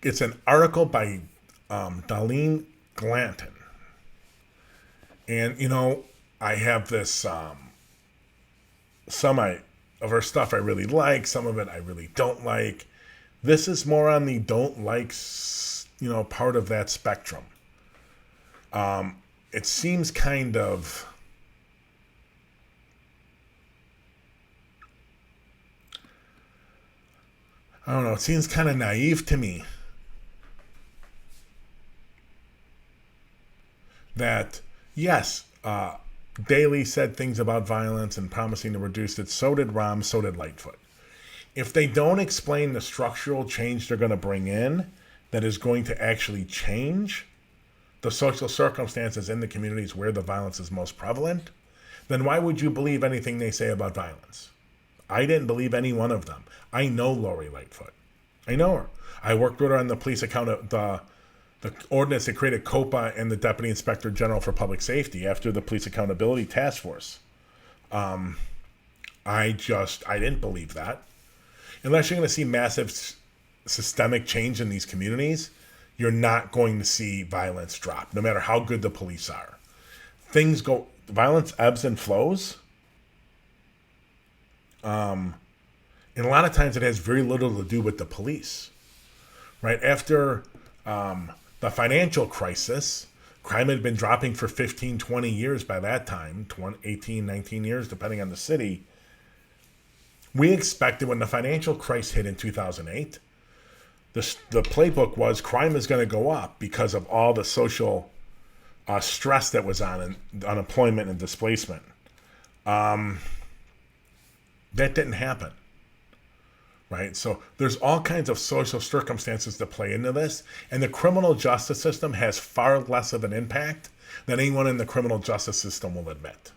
It's an article by Darlene Glanton, and I have this of her stuff I really like, some of it I really don't like. This is more on the don't likes, part of that spectrum. It seems kind of I don't know, it seems kind of naive to me that, yes, Daley said things about violence and promising to reduce it. So did Rahm, so did Lightfoot. If they don't explain the structural change they're going to bring in that is going to actually change the social circumstances in the communities where the violence is most prevalent, then why would you believe anything they say about violence? I didn't believe any one of them. I know Lori Lightfoot. I know her. I worked with her on the police account, the ordinance that created COPA and the Deputy Inspector General for Public Safety after the Police Accountability Task Force. I didn't believe that. Unless you're going to see massive systemic change in these communities, you're not going to see violence drop, no matter how good the police are. Violence ebbs and flows. And a lot of times it has very little to do with the police. Right after the financial crisis, crime had been dropping for 15, 20 years by that time, 18, 19 years, depending on the city. We expected when the financial crisis hit in 2008, the playbook was crime is going to go up because of all the social stress that was on unemployment and displacement. That didn't happen. Right? So there's all kinds of social circumstances that play into this, and the criminal justice system has far less of an impact than anyone in the criminal justice system will admit.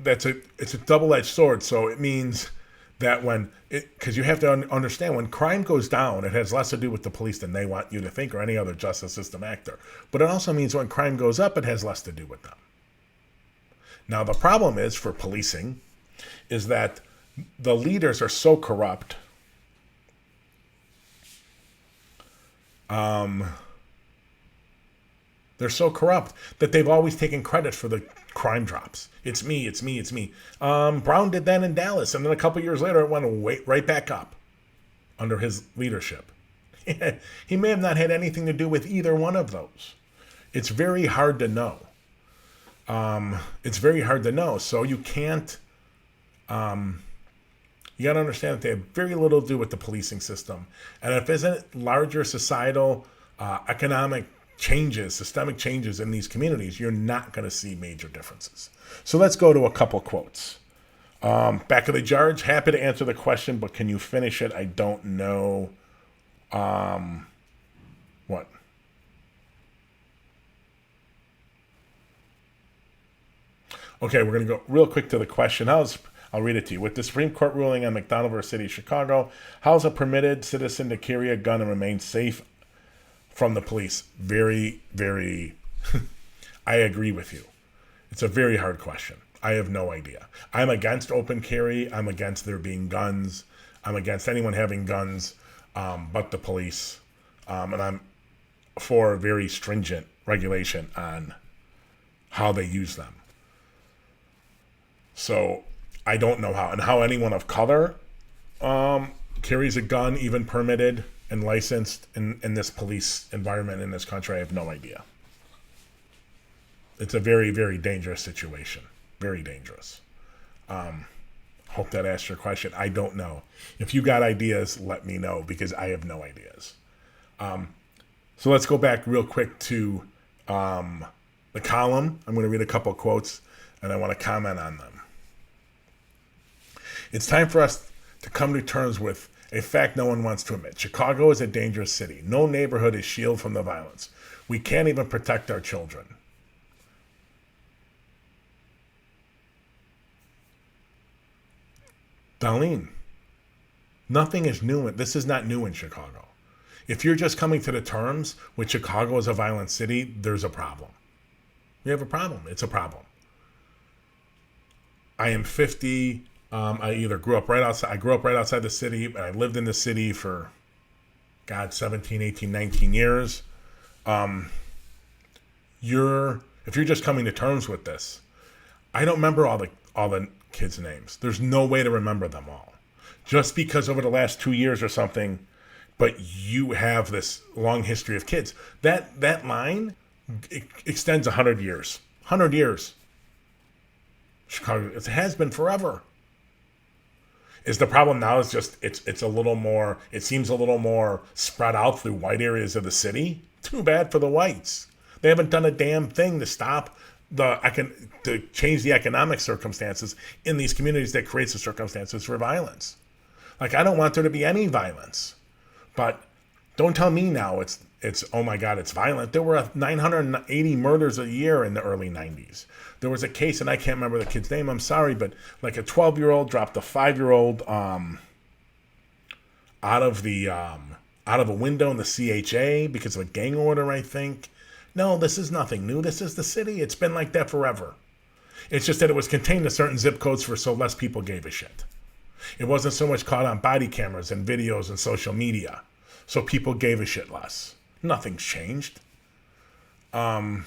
It's a double-edged sword, so it means that because you have to understand, when crime goes down, it has less to do with the police than they want you to think or any other justice system actor. But it also means when crime goes up, it has less to do with them. Now, the problem is, for policing, is that the leaders are so corrupt. They're so corrupt that they've always taken credit for the crime drops. It's me, it's me, it's me. Brown did that in Dallas, and then a couple years later, it went right back up under his leadership. He may have not had anything to do with either one of those. It's very hard to know. So you can't... you got to understand that they have very little to do with the policing system. And if there's isn't larger societal, economic changes, systemic changes in these communities, you're not going to see major differences. So let's go to a couple quotes. Back of the Jarge, happy to answer the question, but can you finish it? I don't know. What? Okay, we're going to go real quick to the question. I'll read it to you. With the Supreme Court ruling on McDonald versus City of Chicago, how is a permitted citizen to carry a gun and remain safe from the police? Very, very, I agree with you. It's a very hard question. I have no idea. I'm against open carry. I'm against there being guns. I'm against anyone having guns but the police. And I'm for very stringent regulation on how they use them. So I don't know how anyone of color carries a gun, even permitted and licensed in this police environment in this country. I have no idea. It's a very, very dangerous situation. Very dangerous. Hope that answers your question. I don't know. If you got ideas, let me know, because I have no ideas. So let's go back real quick to the column. I'm going to read a couple quotes, and I want to comment on them. It's time for us to come to terms with a fact no one wants to admit. Chicago is a dangerous city. No neighborhood is shielded from the violence. We can't even protect our children. Darlene, nothing is new. This is not new in Chicago. If you're just coming to the terms with Chicago as a violent city, there's a problem. We have a problem. It's a problem. I am 50. I either grew up right outside. I grew up right outside the city, and I lived in the city for, God, 17, 18, 19 years. If you're just coming to terms with this, I don't remember all the kids' names. There's no way to remember them all. Just because over the last 2 years or something, but you have this long history of kids. That line extends 100 years. 100 years. Chicago, it has been forever. Is the problem now is just it's a little more, it seems a little more spread out through white areas of the city? Too bad for the whites. They haven't done a damn thing to stop to change the economic circumstances in these communities that creates the circumstances for violence. Like, I don't want there to be any violence. But don't tell me now it's oh my God, it's violent. There were 980 murders a year in the early 90s. There was a case, and I can't remember the kid's name, I'm sorry, but like a 12-year-old dropped a 5-year-old out of a window in the CHA because of a gang order, I think. No, this is nothing new. This is the city. It's been like that forever. It's just that it was contained to certain zip codes so less people gave a shit. It wasn't so much caught on body cameras and videos and social media, so people gave a shit less. Nothing's changed. Kind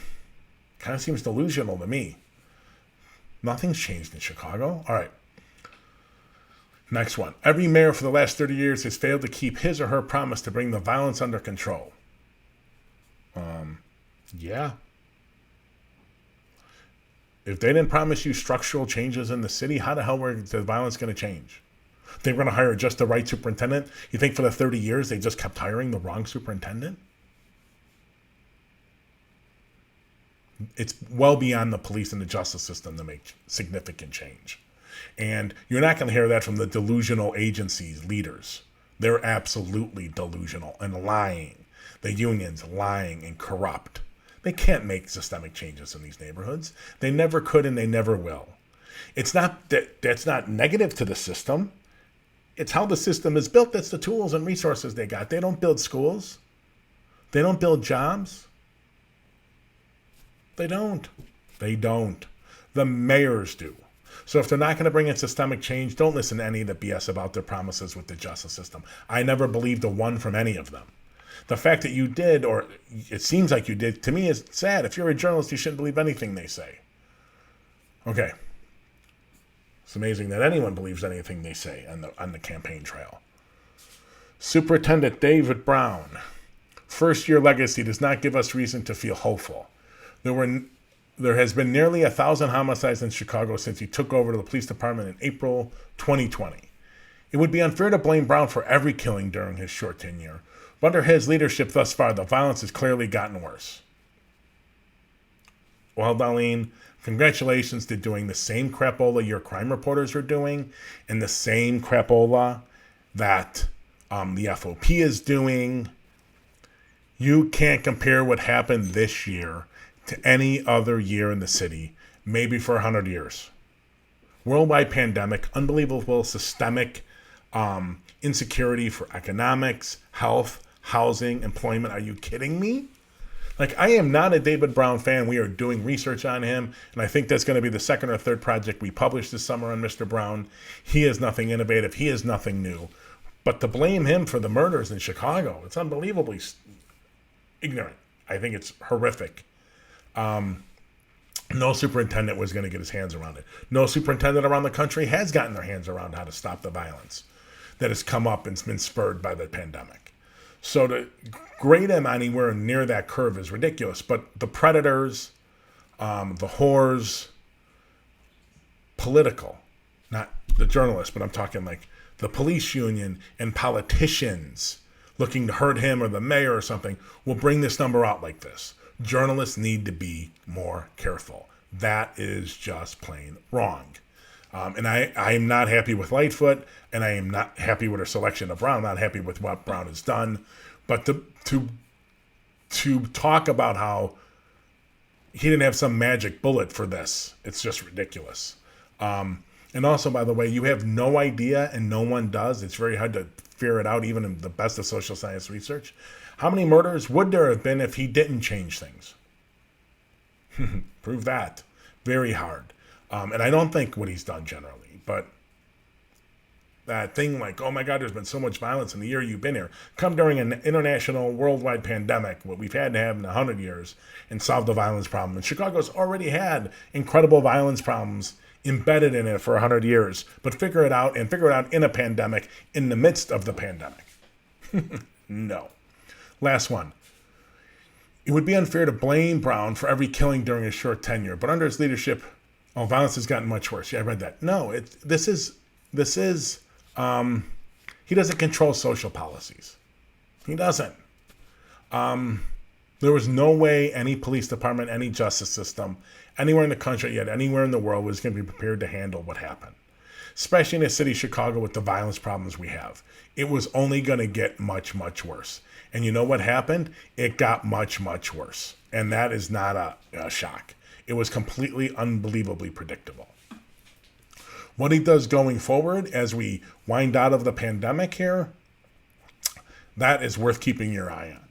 of seems delusional to me. Nothing's changed in Chicago. All right. Next one. Every mayor for the last 30 years has failed to keep his or her promise to bring the violence under control. Yeah. If they didn't promise you structural changes in the city, how the hell were the violence going to change? They were going to hire just the right superintendent? You think for the 30 years they just kept hiring the wrong superintendent? It's well beyond the police and the justice system to make significant change. And you're not going to hear that from the delusional agencies' leaders. They're absolutely delusional and lying. The unions lying and corrupt. They can't make systemic changes in these neighborhoods. They never could and they never will. It's not that's not negative to the system. It's how the system is built. That's the tools and resources they got. They don't build schools. They don't build jobs. They don't. They don't. The mayors do. So if they're not going to bring in systemic change, don't listen to any of the BS about their promises with the justice system. I never believed a one from any of them. The fact that you did, or it seems like you did, to me is sad. If you're a journalist, you shouldn't believe anything they say. Okay. It's amazing that anyone believes anything they say on the campaign trail. Superintendent David Brown. First-year legacy does not give us reason to feel hopeful. There has been nearly 1,000 homicides in Chicago since he took over the police department in April 2020. It would be unfair to blame Brown for every killing during his short tenure. But under his leadership thus far, the violence has clearly gotten worse. Well, Darlene, congratulations to doing the same crapola your crime reporters are doing and the same crapola that the FOP is doing. You can't compare what happened this year to any other year in the city, maybe for 100 years. Worldwide pandemic, unbelievable systemic insecurity for economics, health, housing, employment. Are you kidding me? Like, I am not a David Brown fan. We are doing research on him, and I think that's going to be the second or third project we publish this summer on Mr. Brown. He is nothing innovative. He is nothing new. But to blame him for the murders in Chicago, it's unbelievably ignorant. I think it's horrific. No superintendent was going to get his hands around it. No superintendent around the country has gotten their hands around how to stop the violence that has come up and been spurred by the pandemic. So to grade him anywhere near that curve is ridiculous. But the predators, the whores, political, not the journalists, but I'm talking like the police union and politicians looking to hurt him or the mayor or something will bring this number out like this. Journalists need to be more careful. That is just plain wrong. And I'm not happy with Lightfoot, and I am not happy with her selection of Brown, not happy with what Brown has done. But to talk about how he didn't have some magic bullet for this, it's just ridiculous. And also, by the way, you have no idea, and no one does. It's very hard to figure it out, even in the best of social science research. How many murders would there have been if he didn't change things? Prove that. Very hard. And I don't think what he's done generally, but that thing like, oh my God, there's been so much violence in the year you've been here, come during an international worldwide pandemic, what we've had to have in 100 years, and solve the violence problem. And Chicago's already had incredible violence problems embedded in it for 100 years, but figure it out in a pandemic in the midst of the pandemic. No. Last one. It would be unfair to blame Brown for every killing during his short tenure, but under his leadership, violence has gotten much worse. Yeah, I read that. No, he doesn't control social policies. He doesn't. There was no way any police department, any justice system, anywhere in the country, yet anywhere in the world was going to be prepared to handle what happened. Especially in a city, Chicago, with the violence problems we have. It was only going to get much, much worse. And you know what happened? It got much, much worse. And that is not a shock. It was completely unbelievably predictable. What he does going forward as we wind out of the pandemic here, that is worth keeping your eye on.